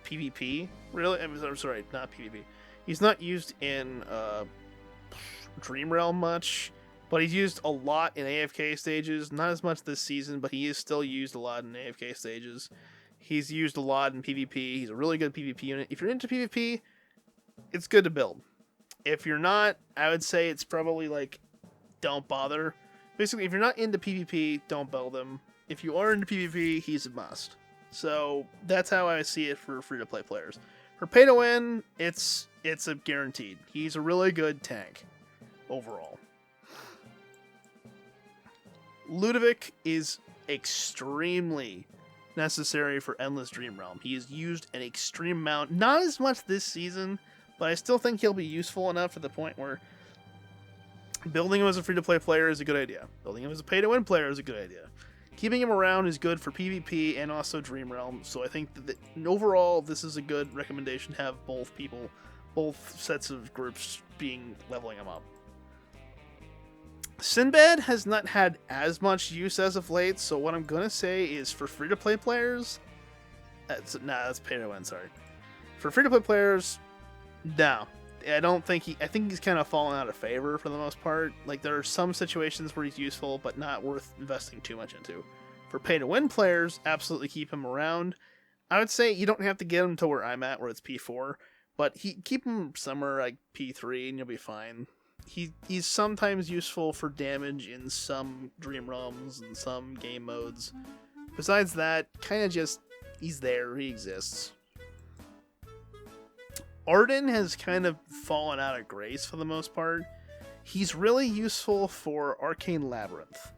PvP? Really? I'm sorry, not PvP. He's not used in Dream Realm much, but he's used a lot in AFK stages. Not as much this season, but he is still used a lot in AFK stages. He's used a lot in PvP. He's a really good PvP unit. If you're into PvP, it's good to build. If you're not, I would say it's probably don't bother. Basically, if you're not into PvP, don't build him. If you are into PvP, he's a must. So that's how I see it for free-to-play players. For pay-to-win, it's a guaranteed. He's a really good tank overall. Ludovic is extremely necessary for Endless Dream Realm. He is used an extreme amount. Not as much this season, but I still think he'll be useful enough to the point where building him as a free-to-play player is a good idea. Building him as a pay-to-win player is a good idea. Keeping him around is good for PvP and also Dream Realm, so I think that overall this is a good recommendation to have both sets of groups leveling him up. Sinbad has not had as much use as of late, so what I'm gonna say is for free-to-play players, that's pay-to-win, sorry. For free-to-play players, no. I think he's kind of fallen out of favor for the most part. There are some situations where he's useful, but not worth investing too much into. For pay-to-win players, absolutely keep him around. I would say you don't have to get him to where I'm at, where it's P4, but keep him somewhere like P3 and you'll be fine. He's sometimes useful for damage in some Dream Realms and some game modes. Besides that, kind of just, he's there, he exists. Arden has kind of fallen out of grace for the most part. He's really useful for Arcane Labyrinth.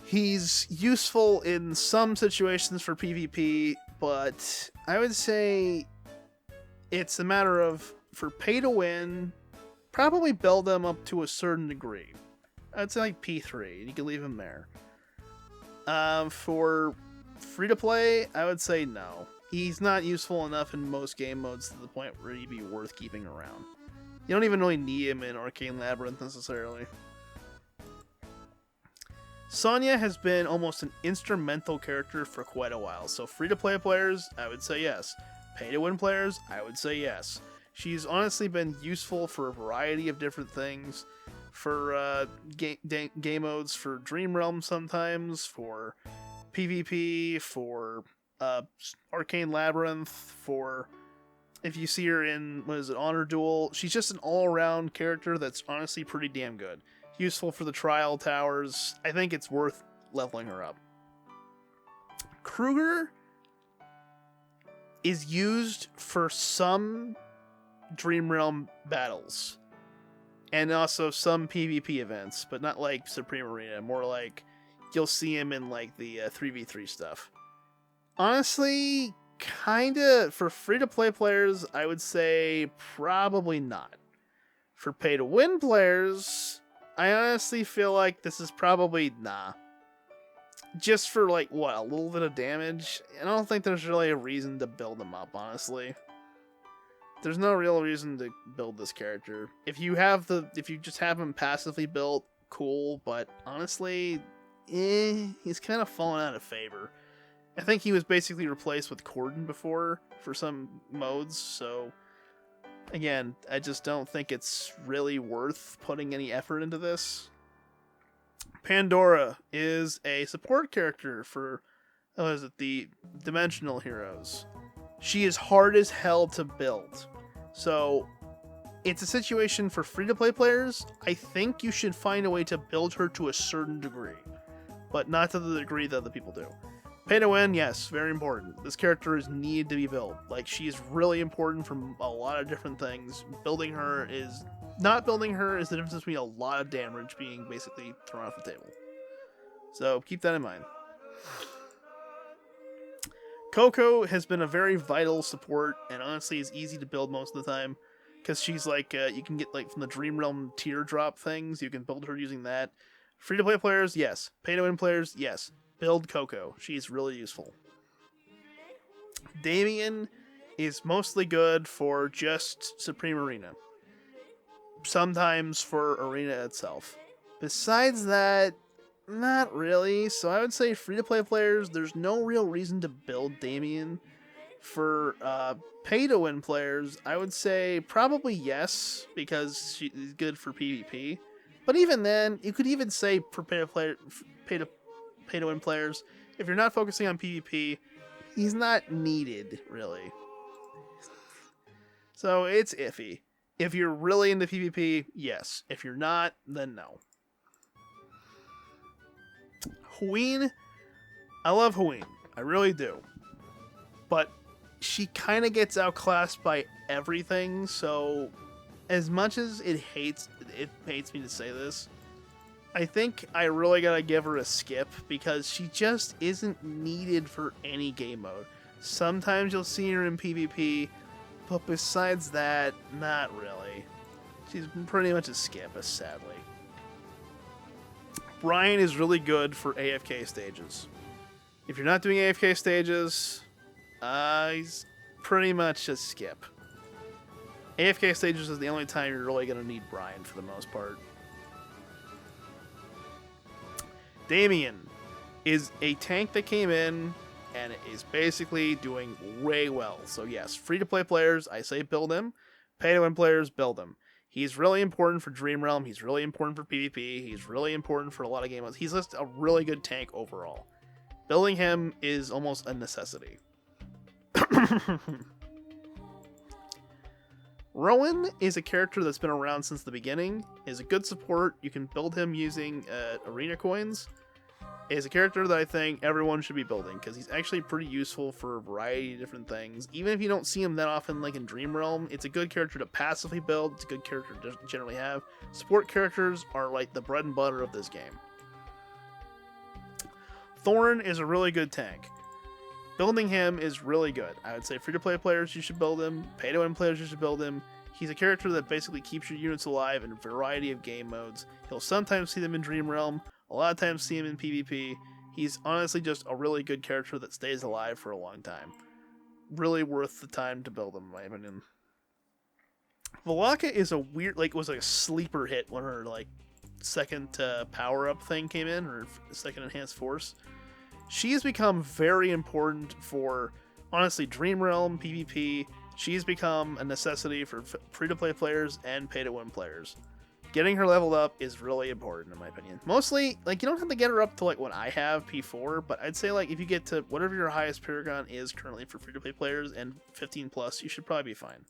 He's useful in some situations for PvP, but I would say it's a matter of, for pay to win, probably build them up to a certain degree. I'd say P3, and you can leave him there. For free to play, I would say no. He's not useful enough in most game modes to the point where he'd be worth keeping around. You don't even really need him in Arcane Labyrinth necessarily. Sonya has been almost an instrumental character for quite a while, so free-to-play players, I would say yes. Pay-to-win players, I would say yes. She's honestly been useful for a variety of different things. For game modes, for Dream Realm sometimes, for PvP, for Arcane Labyrinth, for if you see her in, Honor Duel, she's just an all-around character that's honestly pretty damn good. Useful for the Trial Towers. I think it's worth leveling her up. Kruger is used for some Dream Realm battles. And also some PvP events, but not like Supreme Arena. More like you'll see him in the 3v3 stuff. Honestly, kinda, for free-to-play players, I would say probably not. For pay-to-win players, I honestly feel like this is probably nah. just for like what, a little bit of damage. I don't think there's really a reason to build him up, honestly. There's no real reason to build this character. If you just have him passively built, cool, but honestly, he's kind of fallen out of favor. I think he was basically replaced with Corden before for some modes, so again, I just don't think it's really worth putting any effort into this. Pandora is a support character for, the Dimensional Heroes. She is hard as hell to build. So, it's a situation for free-to-play players. I think you should find a way to build her to a certain degree, but not to the degree that other people do. Pay to win, yes, very important. This character is needed to be built. Like, she is really important from a lot of different things. Not building her is the difference between a lot of damage being basically thrown off the table. So, keep that in mind. Coco has been a very vital support, and honestly is easy to build most of the time. Because she's like, you can get like from the Dream Realm teardrop things, you can build her using that. Free-to-play players, yes. Pay-to-win players, yes. Build Coco. She's really useful. Damien is mostly good for just Supreme Arena. Sometimes for Arena itself. Besides that, not really. So I would say free-to-play players, there's no real reason to build Damien. For pay-to-win players, I would say probably yes, because she's good for PvP. But even then, you could even say for pay-to-win players, if you're not focusing on PvP, he's not needed, really. So it's iffy. If you're really into PvP, yes. If you're not, then no. Hween, I love Hween. I really do. But she kind of gets outclassed by everything, so as much as it hates me to say this, I think I really gotta give her a skip because she just isn't needed for any game mode. Sometimes you'll see her in PvP, but besides that, not really. She's pretty much a skip, sadly. Brian is really good for AFK stages. If you're not doing AFK stages, he's pretty much a skip. AFK stages is the only time you're really going to need Brian for the most part. Damien is a tank that came in and is basically doing way well. So yes, free-to-play players, I say build him. Pay-to-win players, build him. He's really important for Dream Realm. He's really important for PvP. He's really important for a lot of game modes. He's just a really good tank overall. Building him is almost a necessity. Rowan is a character that's been around since the beginning. Is a good support. You can build him using arena coins. Is a character that I think everyone should be building because he's actually pretty useful for a variety of different things. Even if you don't see him that often, like in Dream Realm, it's a good character to passively build. It's a good character to generally have. Support characters are like the bread and butter of this game. Thorn is a really good tank. Building him is really good. I would say free-to-play players, you should build him. Pay-to-win players, you should build him. He's a character that basically keeps your units alive in a variety of game modes. You'll sometimes see them in Dream Realm. A lot of times see him in PvP. He's honestly just a really good character that stays alive for a long time. Really worth the time to build him, in my opinion. Valaka is a weird, was like a sleeper hit when her second power-up thing came in, or second enhanced force. She has become very important for, honestly, Dream Realm, PvP. She's become a necessity for free-to-play players and pay-to-win players. Getting her leveled up is really important, in my opinion. Mostly, you don't have to get her up to, what I have, P4, but I'd say, if you get to whatever your highest Paragon is currently for free-to-play players, and 15+, you should probably be fine.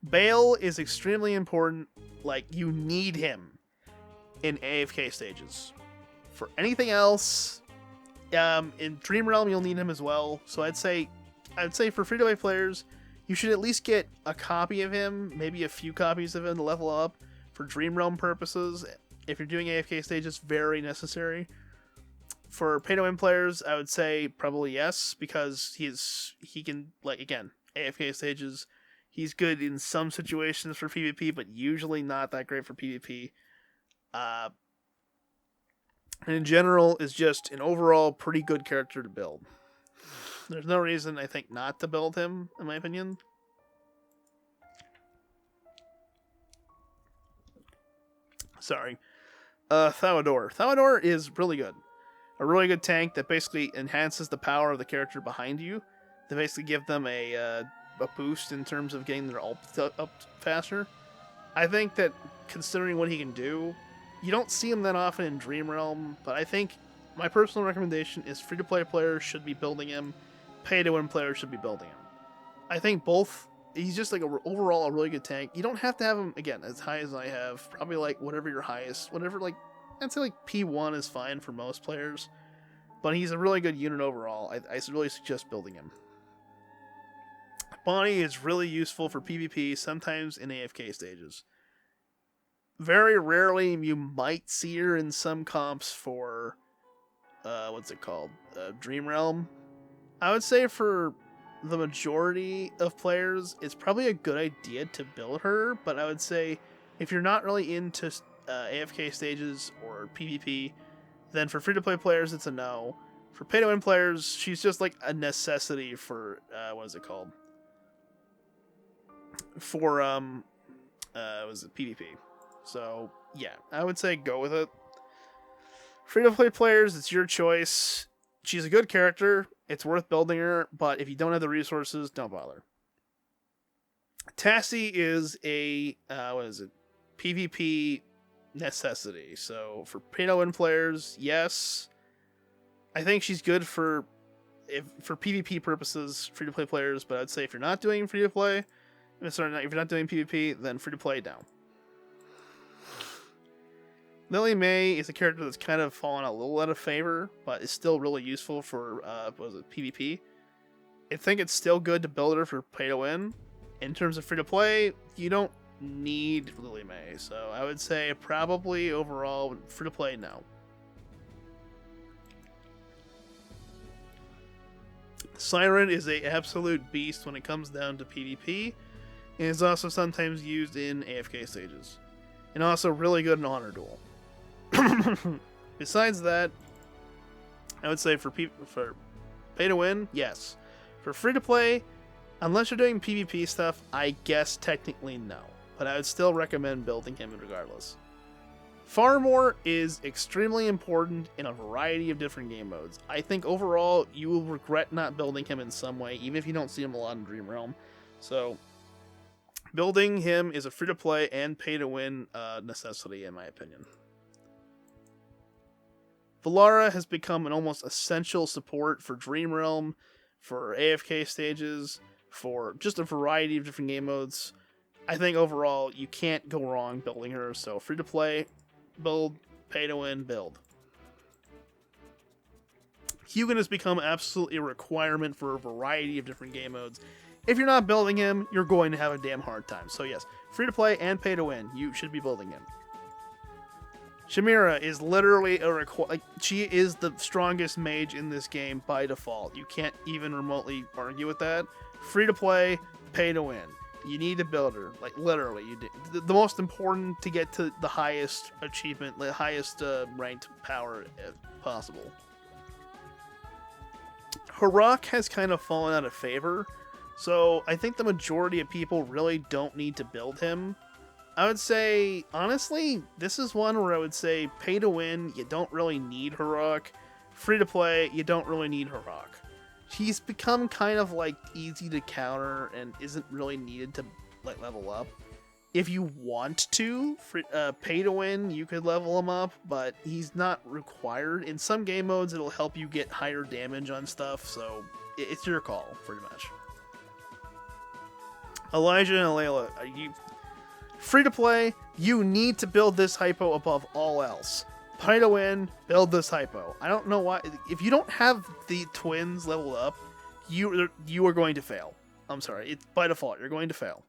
Bale is extremely important. You need him in AFK stages. For anything else, in Dream Realm, you'll need him as well. So I'd say for free-to-play players, you should at least get a copy of him, maybe a few copies of him to level up. For Dream Realm purposes, if you're doing AFK stages, very necessary. For pay-to-win players, I would say probably yes, because he can, again, AFK stages, he's good in some situations for PvP, but usually not that great for PvP. And in general, is just an overall pretty good character to build. There's no reason, I think, not to build him, in my opinion. Sorry. Thalidor. Thalidor is really good. A really good tank that basically enhances the power of the character behind you. To basically give them a boost in terms of getting their ult up faster. I think that, considering what he can do, you don't see him that often in Dream Realm, but I think my personal recommendation is free-to-play players should be building him, pay-to-win players should be building him. I think both, he's just like overall a really good tank. You don't have to have him, again, as high as I have, probably like whatever your highest, whatever, like, I'd say like P1 is fine for most players, but he's a really good unit overall. I really suggest building him. Bonnie is really useful for PvP, sometimes in AFK stages. Very rarely you might see her in some comps for, what's it called? Dream Realm. I would say for the majority of players, it's probably a good idea to build her, but I would say if you're not really into AFK stages or PvP, then for free-to-play players, it's a no. For pay-to-win players, she's just like a necessity for, what is it called? For, was it PvP? So, yeah, I would say go with it. Free-to-play players, it's your choice. She's a good character. It's worth building her, but if you don't have the resources, don't bother. Tassie is a, PvP necessity. So, for pay-to-win players, yes. I think she's good for PvP purposes, free-to-play players, but I'd say if you're not doing free-to-play, if you're not doing PvP, then free-to-play down. Lily May is a character that's kind of fallen a little out of favor, but is still really useful for, PvP. I think it's still good to build her for pay-to-win. In terms of free-to-play, you don't need Lily May, so I would say probably overall free-to-play, no. Siren is an absolute beast when it comes down to PvP, and is also sometimes used in AFK stages. And also really good in Honor Duel. Besides that, I would say for pay to win, yes. For free to play, unless you're doing PvP stuff, I guess technically no. But I would still recommend building him regardless. Farmore is extremely important in a variety of different game modes. I think overall, you will regret not building him in some way, even if you don't see him a lot in Dream Realm. So, building him is a free-to-play and pay-to-win necessity, in my opinion. Valara has become an almost essential support for Dream Realm, for AFK stages, for just a variety of different game modes. I think overall, you can't go wrong building her, so free-to-play, build, pay-to-win, build. Hugin has become absolutely a requirement for a variety of different game modes. If you're not building him, you're going to have a damn hard time. So yes, free-to-play and pay-to-win, you should be building him. Shamira is literally she is the strongest mage in this game by default. You can't even remotely argue with that. Free-to-play, pay-to-win. You need to build her. Like, literally, you do. The most important to get to the highest achievement, the highest ranked power possible. Harak has kind of fallen out of favor, so I think the majority of people really don't need to build him. I would say, honestly, this is one where I would say pay to win, you don't really need Harak. Free to play, you don't really need Harak. He's become kind of like easy to counter and isn't really needed to like level up. If you want to, pay to win, you could level him up, but he's not required. In some game modes, it'll help you get higher damage on stuff, so it's your call, pretty much. Elijah and Layla, free to play, you need to build this hypo above all else. Pay to win, build this hypo. I don't know why. If you don't have the twins leveled up, you are going to fail. I'm sorry. It's by default. You're going to fail.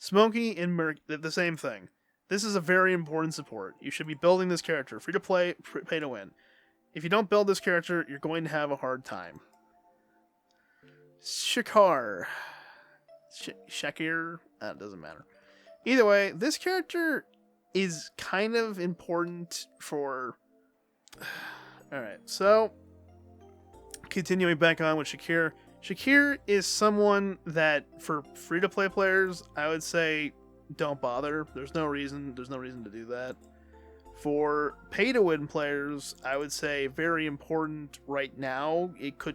Smokey and Merc, the same thing. This is a very important support. You should be building this character. Free to play, pay to win. If you don't build this character, you're going to have a hard time. Shakir. It doesn't matter. Either way, this character is kind of important for... Alright, so continuing back on with Shakir. Shakir is someone that, for free-to-play players, I would say don't bother. There's no reason to do that. For pay-to-win players, I would say very important right now.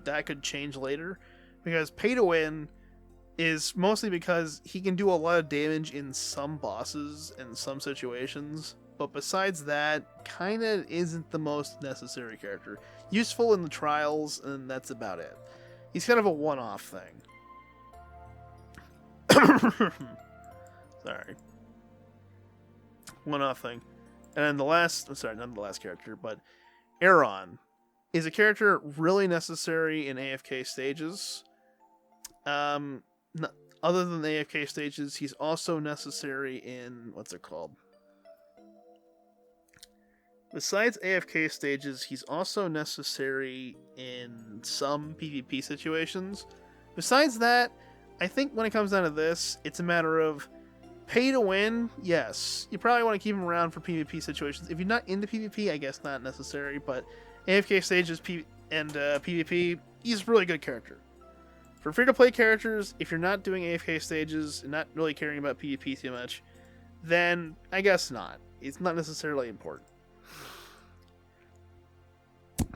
That could change later, because pay-to-win is mostly because he can do a lot of damage in some bosses and some situations, but besides that, kind of isn't the most necessary character. Useful in the trials, and that's about it. He's kind of a one-off thing. Sorry. One-off thing. And then not the last character, but Aaron is a character really necessary in AFK stages. Other than the AFK stages, he's also necessary in... what's it called? Besides AFK stages, he's also necessary in some PvP situations. Besides that, I think when it comes down to this, it's a matter of pay to win. Yes, you probably want to keep him around for PvP situations. If you're not into PvP, I guess not necessary, but AFK stages and PvP, he's a really good character. For free-to-play characters, if you're not doing AFK stages and not really caring about PvP too much, then I guess not. It's not necessarily important.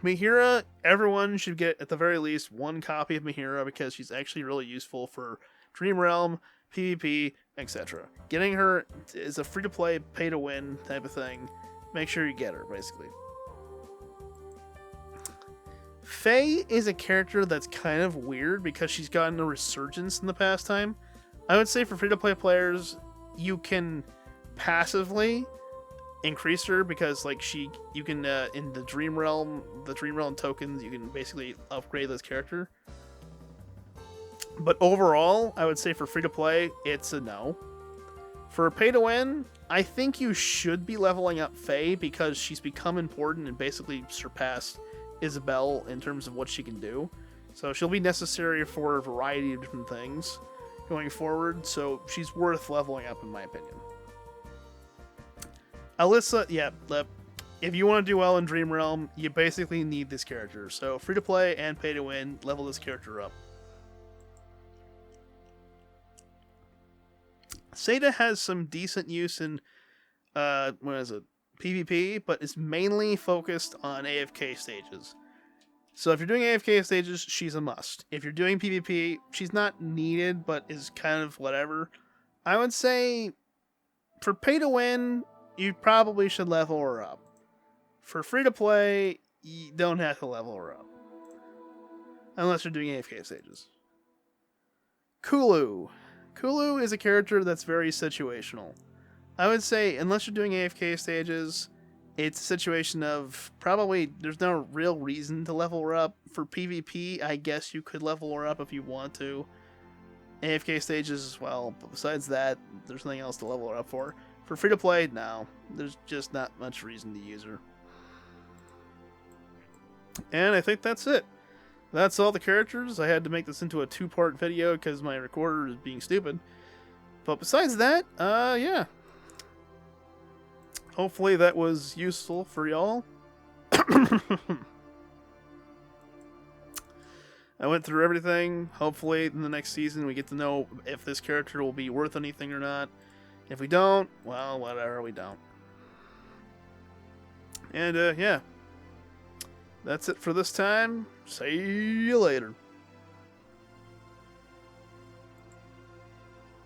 Mihira, everyone should get at the very least one copy of Mihira because she's actually really useful for Dream Realm, PvP, etc. Getting her is a free-to-play, pay-to-win type of thing. Make sure you get her, basically. Faye is a character that's kind of weird because she's gotten a resurgence in the past time. I would say for free-to-play players, you can passively increase her because you can in the Dream Realm tokens, you can basically upgrade this character. But overall, I would say for free-to-play, it's a no. For pay-to-win, I think you should be leveling up Faye because she's become important and basically surpassed Isabelle in terms of what she can do. So she'll be necessary for a variety of different things going forward, so she's worth leveling up in my opinion. Alyssa, yeah, if you want to do well in Dream Realm, you basically need this character. So free to play and pay to win, level this character up. Seda has some decent use in PvP, but is mainly focused on AFK stages. So if you're doing AFK stages, she's a must. If you're doing PvP, she's not needed, but is kind of whatever. I would say for pay to win, you probably should level her up. For free to play, you don't have to level her up. Unless you're doing AFK stages. Kulu. Kulu is a character that's very situational. I would say, unless you're doing AFK stages, it's a situation of probably there's no real reason to level her up. For PvP, I guess you could level her up if you want to. AFK stages as well, but besides that, there's nothing else to level her up for. For free to play, no. There's just not much reason to use her. And I think that's it. That's all the characters. I had to make this into a 2-part video because my recorder is being stupid. But besides that, yeah. Hopefully that was useful for y'all. I went through everything. Hopefully in the next season we get to know if this character will be worth anything or not. If we don't, well, whatever, we don't. And, yeah. That's it for this time. See you later.